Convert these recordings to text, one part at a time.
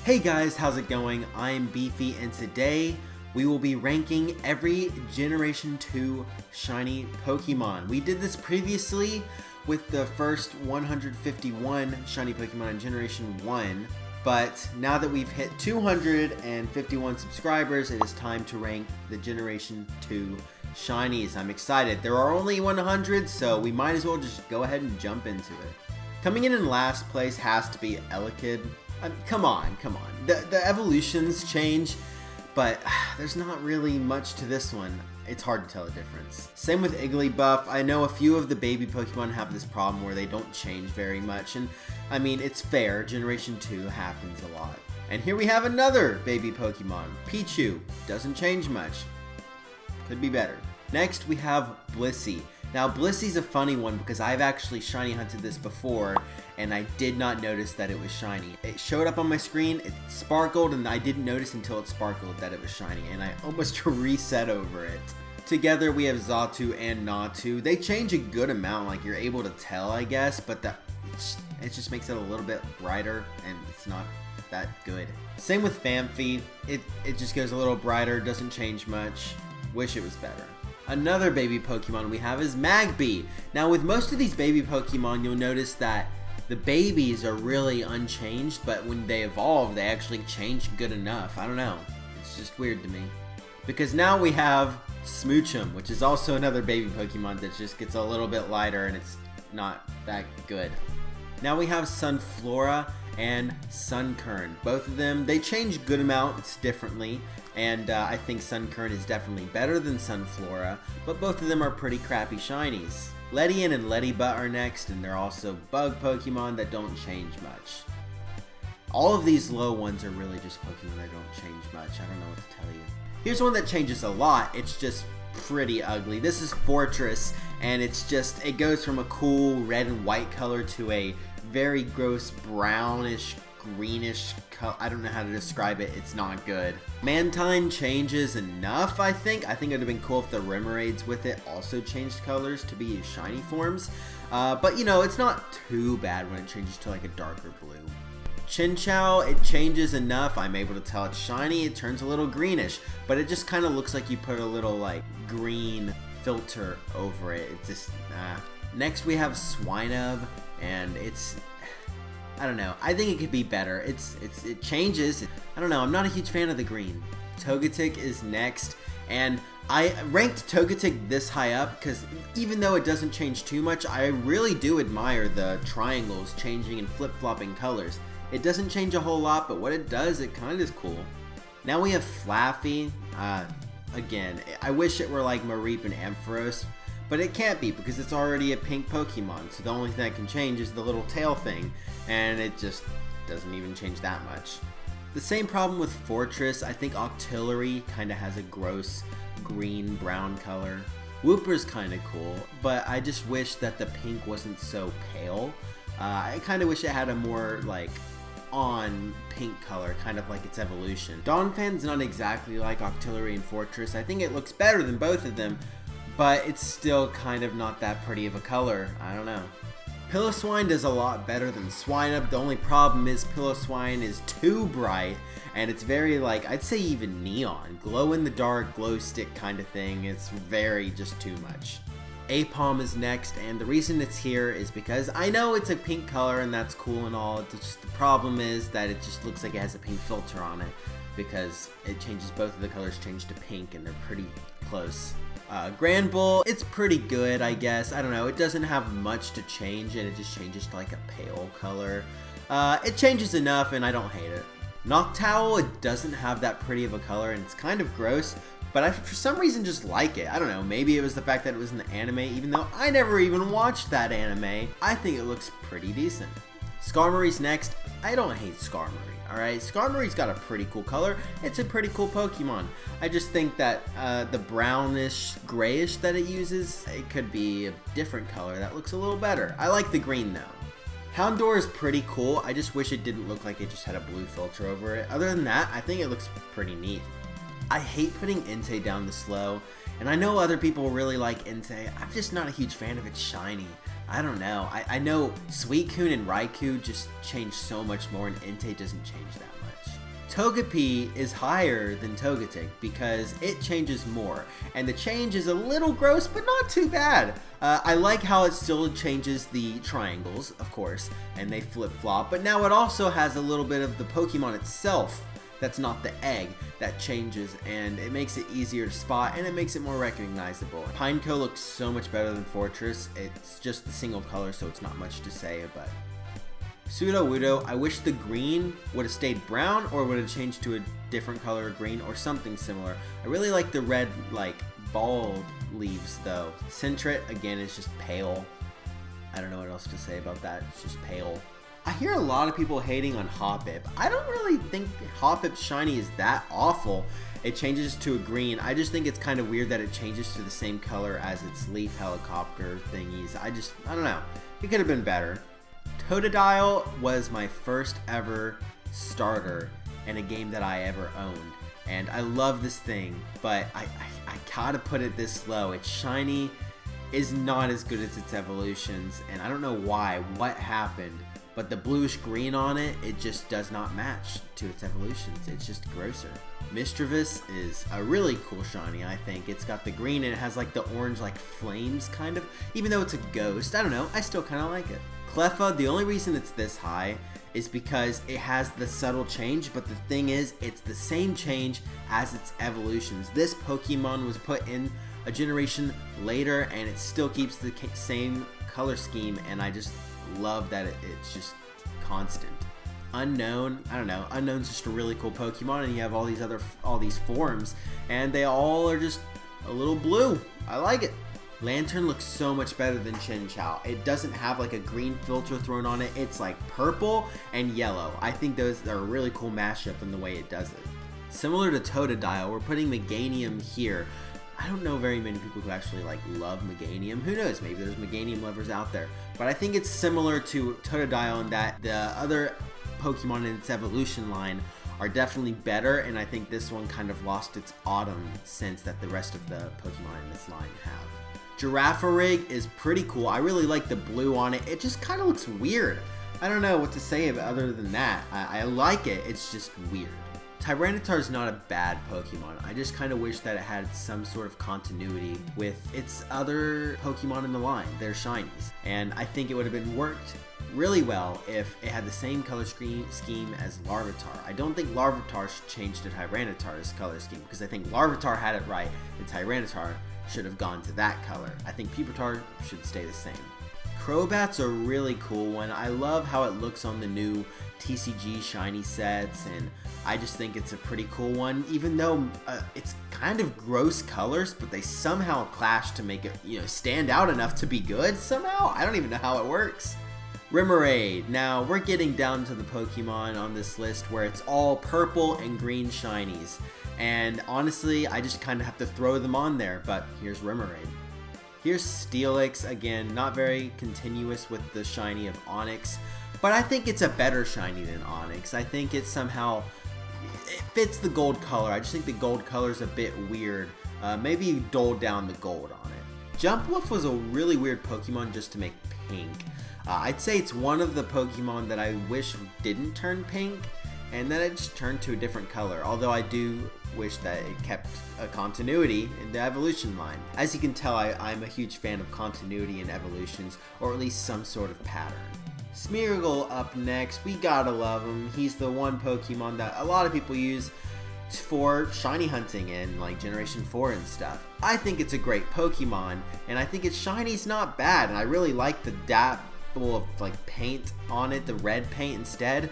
Hey guys, how's it going? I'm Beefy and today we will be ranking every Generation 2 shiny Pokemon. We did this previously with the first 151 shiny Pokemon in Generation 1, but now that we've hit 251 subscribers, it is time to rank the Generation 2 shinies. I'm excited. There are only 100, so we might as well just go ahead and jump into it. Coming in last place has to be Elekid. Come on. The evolutions change, but there's not really much to this one. It's hard to tell the difference. Same with Igglybuff. I know a few of the baby Pokemon have this problem where they don't change very much, and I mean, it's fair. Generation 2 happens a lot. And here we have another baby Pokemon, Pichu. Doesn't change much. Could be better. Next, we have Blissey. Now, Blissey's a funny one because I've actually shiny hunted this before, and I did not notice that it was shiny. It showed up on my screen, it sparkled, and I didn't notice until it sparkled that it was shiny, and I almost reset over it. Together, we have Xatu and Natu. They change a good amount, like you're able to tell, I guess, but it just makes it a little bit brighter, and it's not that good. Same with Phanpy. It just goes a little brighter, doesn't change much. Wish it was better. Another baby Pokemon we have is Magby. Now with most of these baby Pokemon, you'll notice that the babies are really unchanged, but when they evolve, they actually change good enough. I don't know. It's just weird to me. Because now we have Smoochum, which is also another baby Pokemon that just gets a little bit lighter and it's not that good. Now we have Sunflora and Sunkern. Both of them, they change good amounts differently, and I think Sunkern is definitely better than Sunflora, but both of them are pretty crappy shinies. Ledian and Leddybutt are next, and they're also bug Pokemon that don't change much. All of these low ones are really just Pokemon that don't change much. I don't know what to tell you. Here's one that changes a lot. It's just pretty ugly. This is Fortress, and it goes from a cool red and white color to a very gross brownish greenish color. I don't know how to describe it. It's not good. Mantine changes enough, I think. I think it would have been cool if the Remoraid's with it also changed colors to be shiny forms. But you know, it's not too bad when it changes to like a darker blue. Chinchou, it changes enough. I'm able to tell it's shiny. It turns a little greenish, but it just kind of looks like you put a little like green filter over it. It's just, Next we have Swinub, and I don't know. I think it could be better. It changes. I don't know. I'm not a huge fan of the green. Togetic is next, and I ranked Togetic this high up because even though it doesn't change too much, I really do admire the triangles changing and flip-flopping colors. It doesn't change a whole lot, but what it does, it kind of is cool. Now we have Flaffy. Again, I wish it were like Mareep and Ampharos, but it can't be because it's already a pink Pokemon, so the only thing that can change is the little tail thing, and it just doesn't even change that much. The same problem with Fortress. I think Octillery kind of has a gross green-brown color. Wooper's kind of cool, but I just wish that the pink wasn't so pale. I kind of wish it had a more like on pink color, kind of like its evolution. Donphan's not exactly like Octillery and Fortress. I think it looks better than both of them, but it's still kind of not that pretty of a color. I don't know. Piloswine does a lot better than Swinub. The only problem is Piloswine is too bright, and it's very like, I'd say even neon. Glow in the dark, glow stick kind of thing. It's very just too much. Apom is next, and the reason it's here is because I know it's a pink color and that's cool and all. It's just the problem is that it just looks like it has a pink filter on it because it changes, both of the colors change to pink and they're pretty close. Granbull, it's pretty good, I guess. I don't know, it doesn't have much to change and it just changes to like a pale color. It changes enough and I don't hate it. Noctowl, it doesn't have that pretty of a color and it's kind of gross, but I for some reason just like it. I don't know, maybe it was the fact that it was in the anime, even though I never even watched that anime. I think it looks pretty decent. Skarmory's next. I don't hate Skarmory, alright? Skarmory's got a pretty cool color. It's a pretty cool Pokemon. I just think that the brownish, grayish that it uses, it could be a different color that looks a little better. I like the green though. Houndour is pretty cool. I just wish it didn't look like it just had a blue filter over it. Other than that, I think it looks pretty neat. I hate putting Entei down this low, and I know other people really like Entei. I'm just not a huge fan of its shiny. I don't know. I know Suicune and Raikou just change so much more, and Entei doesn't change that much. Togepi is higher than Togetic because it changes more, and the change is a little gross, but not too bad. I like how it still changes the triangles, of course, and they flip-flop, but now it also has a little bit of the Pokemon itself that's not the egg that changes, and it makes it easier to spot, and it makes it more recognizable. Pineco looks so much better than Fortress. It's just the single color, so it's not much to say, but Sudowoodo, I wish the green would have stayed brown or would have changed to a different color of green or something similar. I really like the red, like, ball leaves though. Sentret, again, is just pale. I don't know what else to say about that. It's just pale. I hear a lot of people hating on Hoppip. I don't really think Hoppip's shiny is that awful. It changes to a green. I just think it's kind of weird that it changes to the same color as its leaf helicopter thingies. I don't know. It could have been better. Totodile was my first ever starter in a game that I ever owned. And I love this thing, but I gotta put it this low. Its shiny is not as good as its evolutions, and I don't know why, what happened. But the bluish green on it, it just does not match to its evolutions. It's just grosser. Mischievous is a really cool shiny, I think. It's got the green and it has like the orange like flames kind of. Even though it's a ghost, I don't know, I still kind of like it. Cleffa, the only reason it's this high is because it has the subtle change, but the thing is, it's the same change as its evolutions. This Pokemon was put in a generation later and it still keeps the same color scheme, and I just love that it's just constant. Unknown, I don't know, Unknown's just a really cool Pokemon, and you have all these forms, and they all are just a little blue. I like it. Lantern looks so much better than Chinchou. It doesn't have like a green filter thrown on it. It's like purple and yellow. I think those are a really cool mashup in the way it does it. Similar to Totodile, we're putting Meganium here. I don't know very many people who actually like love Meganium. Who knows, maybe there's Meganium lovers out there. But I think it's similar to Totodile in that the other Pokemon in its evolution line are definitely better, and I think this one kind of lost its autumn sense that the rest of the Pokemon in this line have. Girafarig is pretty cool. I really like the blue on it. It just kind of looks weird. I don't know what to say other than that. I like it, it's just weird. Tyranitar is not a bad Pokemon. I just kind of wish that it had some sort of continuity with its other Pokemon in the line, their shinies. And I think it would have been worked really well if it had the same color scheme as Larvitar. I don't think Larvitar should change to Tyranitar's color scheme, because I think Larvitar had it right and Tyranitar should have gone to that color. I think Pupitar should stay the same. Crobat's a really cool one. I love how it looks on the new TCG shiny sets, and I just think it's a pretty cool one, even though it's kind of gross colors, but they somehow clash to make it, stand out enough to be good somehow. I don't even know how it works. Remoraid. Now, we're getting down to the Pokemon on this list where it's all purple and green shinies, and honestly, I just kind of have to throw them on there, but here's Remoraid. Here's Steelix, again, not very continuous with the shiny of Onix, but I think it's a better shiny than Onix. I think it fits the gold color. I just think the gold color is a bit weird. Maybe dull down the gold on it. Jumpluff was a really weird Pokemon just to make pink. I'd say it's one of the Pokemon that I wish didn't turn pink, and then it just turned to a different color, although I do wish that it kept a continuity in the evolution line. As you can tell, I'm a huge fan of continuity in evolutions, or at least some sort of pattern. Smeargle up next. We gotta love him. He's the one Pokemon that a lot of people use for shiny hunting in like Generation 4 and stuff. I think it's a great Pokemon, and I think its shiny's not bad, and I really like the dabble of like paint on it, the red paint instead,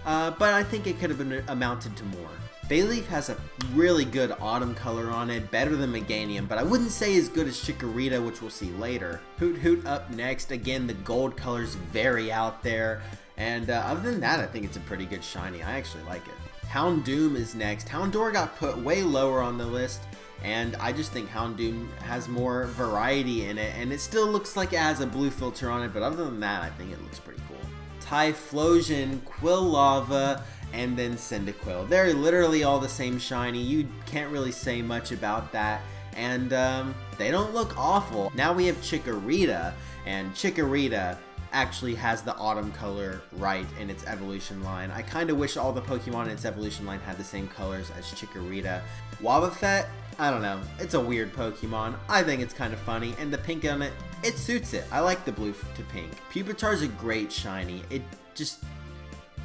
but I think it could have been amounted to more. Bayleaf has a really good autumn color on it, better than Meganium, but I wouldn't say as good as Chikorita, which we'll see later. Hoot Hoot up next. Again, the gold color's very out there, and other than that, I think it's a pretty good shiny. I actually like it. Houndoom is next. Houndour got put way lower on the list, and I just think Houndoom has more variety in it, and it still looks like it has a blue filter on it, but other than that, I think it looks pretty cool. Typhlosion, Quilava, and then Cyndaquil. They're literally all the same shiny. You can't really say much about that, and they don't look awful. Now we have Chikorita, and Chikorita actually has the autumn color right in its evolution line. I kind of wish all the Pokemon in its evolution line had the same colors as Chikorita. Wobbuffet, I don't know, it's a weird Pokemon. I think it's kind of funny, and the pink on it, it suits it. I like the blue to pink. Pupitar's a great shiny. It just,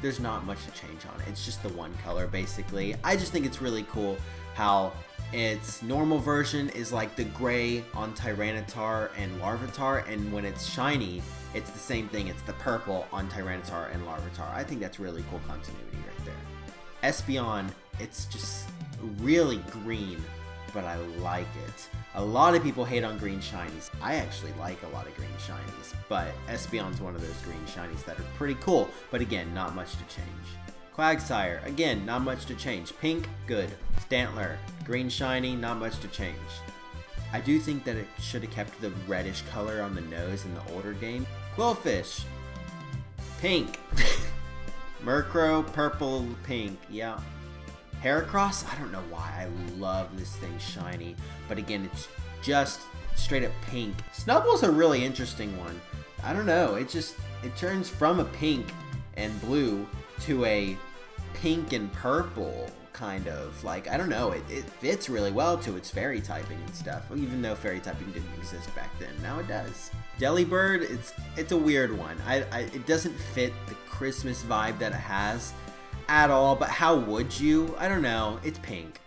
there's not much to change on it. It's just the one color, basically. I just think it's really cool how its normal version is like the gray on Tyranitar and Larvitar, and when it's shiny, it's the same thing. It's the purple on Tyranitar and Larvitar. I think that's really cool continuity right there. Espeon, it's just really green, but I like it. A lot of people hate on green shinies. I actually like a lot of green shinies, but Espeon's one of those green shinies that are pretty cool, but again, not much to change. Quagsire, again, not much to change. Pink, good. Stantler, green shiny, not much to change. I do think that it should have kept the reddish color on the nose in the older game. Quillfish, pink. Murkrow, purple, pink, yeah. Heracross, I don't know why, I love this thing shiny, but again, it's just straight up pink. Snubble's a really interesting one. I don't know, it turns from a pink and blue to a pink and purple, kind of. Like, I don't know, it fits really well to its fairy typing and stuff, even though fairy typing didn't exist back then. Now it does. Delibird, it's a weird one. It doesn't fit the Christmas vibe that it has at all, but how would you? I don't know, it's pink.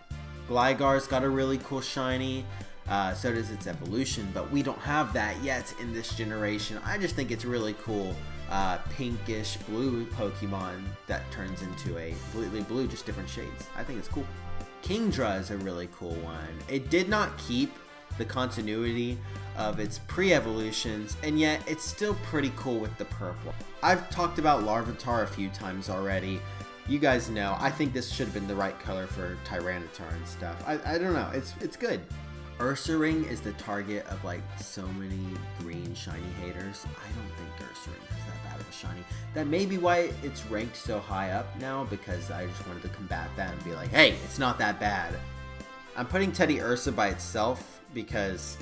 Gligar's got a really cool shiny, so does its evolution, but we don't have that yet in this generation. I just think it's really cool. Pinkish blue Pokemon that turns into a completely blue, just different shades. I think it's cool. Kingdra is a really cool one. It did not keep the continuity of its pre-evolutions, and yet it's still pretty cool with the purple. I've talked about Larvitar a few times already. You guys know, I think this should have been the right color for Tyranitar and stuff. I don't know, it's good. Ursaring is the target of like so many green shiny haters. I don't think Ursaring is that bad of a shiny. That may be why it's ranked so high up now, because I just wanted to combat that and be like, hey, it's not that bad. I'm putting Teddy Ursa by itself because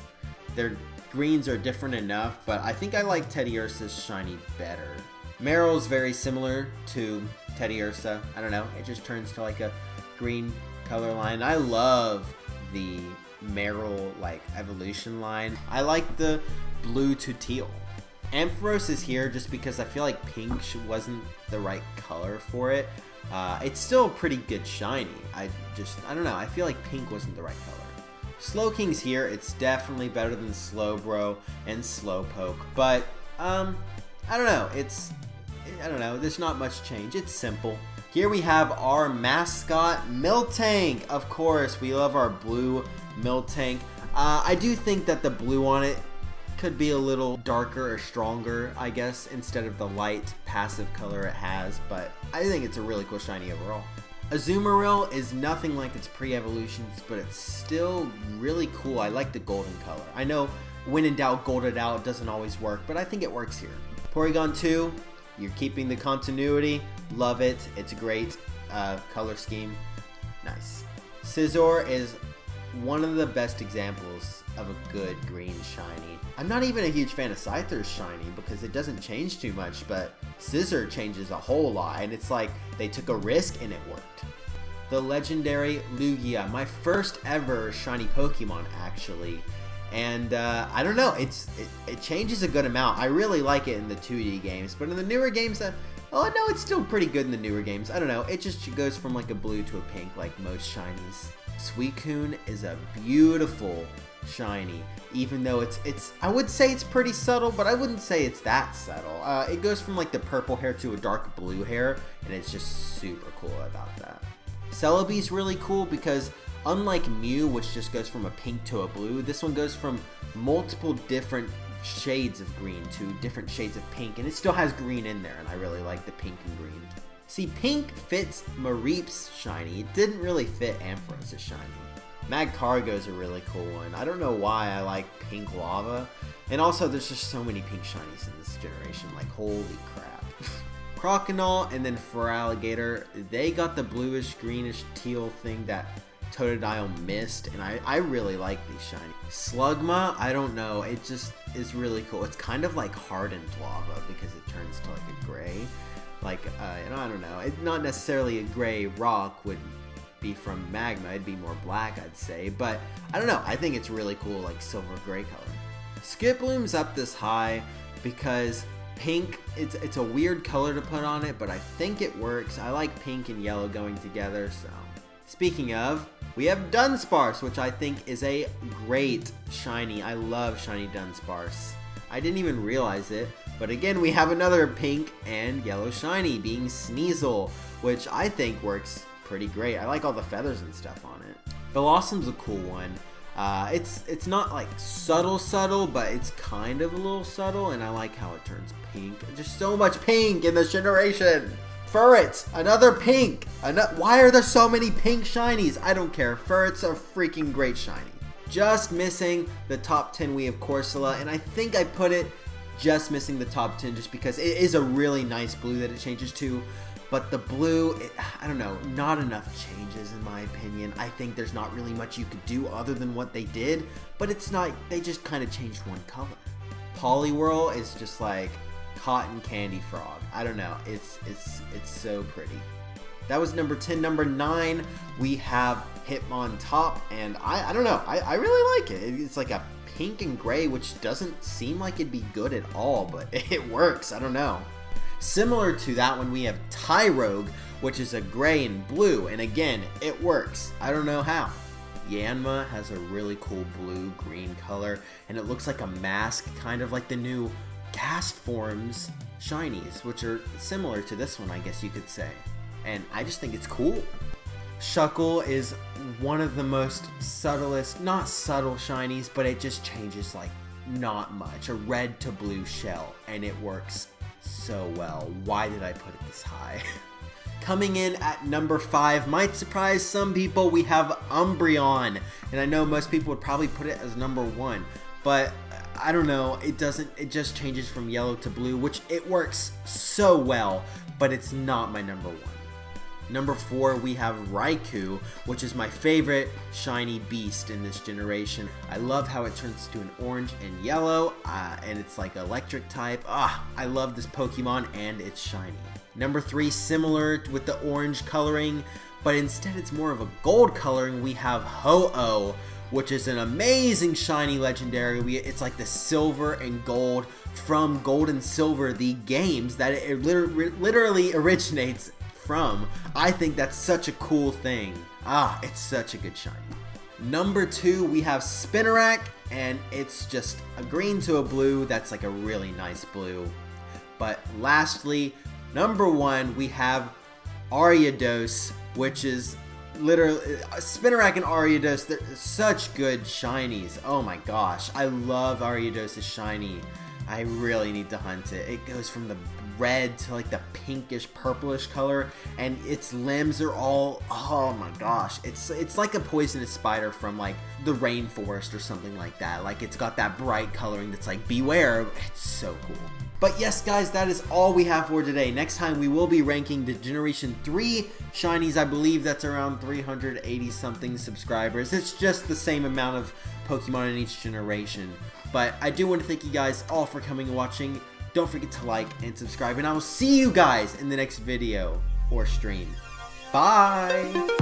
their greens are different enough, but I think I like Teddy Ursa's shiny better. Meryl's very similar to Teddy Ursa. I don't know, it just turns to like a green color line. I love the Meryl like evolution line. I like the blue to teal. Ampharos is here just because I feel like pink wasn't the right color for it. It's still a pretty good shiny. I don't know, I feel like pink wasn't the right color. Slowking's here. It's definitely better than Slowbro and Slowpoke, but I don't know, I don't know, there's not much change. It's simple. Here we have our mascot, Miltank. Of course, we love our blue Miltank. I do think that the blue on it could be a little darker or stronger, I guess, instead of the light passive color it has, but I think it's a really cool shiny overall. Azumarill is nothing like its pre-evolutions, but it's still really cool. I like the golden color. I know when in doubt, golded out doesn't always work, but I think it works here. Porygon 2, you're keeping the continuity. Love it. It's a great color scheme. Nice. Scizor is one of the best examples of a good green shiny. I'm not even a huge fan of Scyther's shiny because it doesn't change too much, but Scizor changes a whole lot, and it's like they took a risk and it worked. The legendary Lugia, my first ever shiny Pokemon actually, and I don't know, it changes a good amount. I really like it in the 2D games, but in the newer games, oh no, it's still pretty good in the newer games. I don't know, it just goes from like a blue to a pink like most shinies. Suicune is a beautiful shiny, even though it's I would say it's pretty subtle, but I wouldn't say it's that subtle. It goes from like the purple hair to a dark blue hair, and it's just super cool about that. Celebi's really cool because unlike Mew, which just goes from a pink to a blue, this one goes from multiple different shades of green to different shades of pink, and it still has green in there, and I really like the pink and green. See, pink fits Mareep's shiny. It didn't really fit Ampharos' shiny. Magcargo's a really cool one. I don't know why I like pink lava. And also, there's just so many pink shinies in this generation. Like, holy crap. Croconaw and then Feraligatr, they got the bluish, greenish, teal thing that Totodile Mist, and I really like these shiny. Slugma, I don't know, it just is really cool. It's kind of like hardened lava because it turns to like a gray. Like, and I don't know, it's not necessarily a gray rock would be from magma, it'd be more black, I'd say, but I don't know, I think it's really cool, like silver gray color. Skiploom's up this high because pink, it's a weird color to put on it, but I think it works. I like pink and yellow going together, so. Speaking of, we have Dunsparce, which I think is a great shiny. I love shiny Dunsparce. I didn't even realize it, but again, we have another pink and yellow shiny being Sneasel, which I think works pretty great. I like all the feathers and stuff on it. Blossom's a cool one. It's not like subtle, but it's kind of a little subtle, and I like how it turns pink. Just so much pink in this generation. Furret, another pink. Why are there so many pink shinies? I don't care. Furret's a freaking great shiny. Just missing the top 10, we have Corsola, and I think I put it just missing the top 10 just because it is a really nice blue that it changes to. But the blue, I don't know, not enough changes in my opinion. I think there's not really much you could do other than what they did, but it's not, they just kind of changed one color. Poliwhirl is just like cotton candy frog. I don't know, it's so pretty. That was number 10. Number 9, we have Hitmontop, and I don't know, I really like it. It's like a pink and gray, which doesn't seem like it'd be good at all, but it works, I don't know. Similar to that one, we have Tyrogue, which is a gray and blue, and again, it works. I don't know how. Yanma has a really cool blue-green color, and it looks like a mask, kind of like the new Cast Forms shinies, which are similar to this one, I guess you could say. And I just think it's cool. Shuckle is one of the most subtlest, not subtle shinies, but it just changes like not much. A red to blue shell, and it works so well. Why did I put it this high? Coming in at number 5, might surprise some people, we have Umbreon, and I know most people would probably put it as number 1, but I don't know, it just changes from yellow to blue, which it works so well, but it's not my number 1. Number 4, we have Raikou, which is my favorite shiny beast in this generation. I love how it turns to an orange and yellow, and it's like electric type. I love this Pokemon, and it's shiny. Number 3, similar with the orange coloring, but instead it's more of a gold coloring, we have Ho-Oh, which is an amazing shiny legendary. It's like the silver and gold from Gold and Silver, the games that it literally originates from. I think that's such a cool thing. It's such a good shiny. Number 2, we have Spinarak, and it's just a green to a blue. That's like a really nice blue. But lastly, number 1, we have Ariados, which is literally Spinarak and Ariados. They're such good shinies. Oh my gosh, I love Ariados' shiny. I really need to hunt it. It goes from the red to like the pinkish purplish color, and its limbs are all, oh my gosh, it's like a poisonous spider from like the rainforest or something like that. Like it's got that bright coloring that's like beware. It's so cool. But yes guys, that is all we have for today. Next time we will be ranking the Generation 3 shinies. I believe that's around 380 something subscribers. It's just the same amount of Pokemon in each generation. But I do want to thank you guys all for coming and watching. Don't forget to like and subscribe, and I will see you guys in the next video or stream. Bye!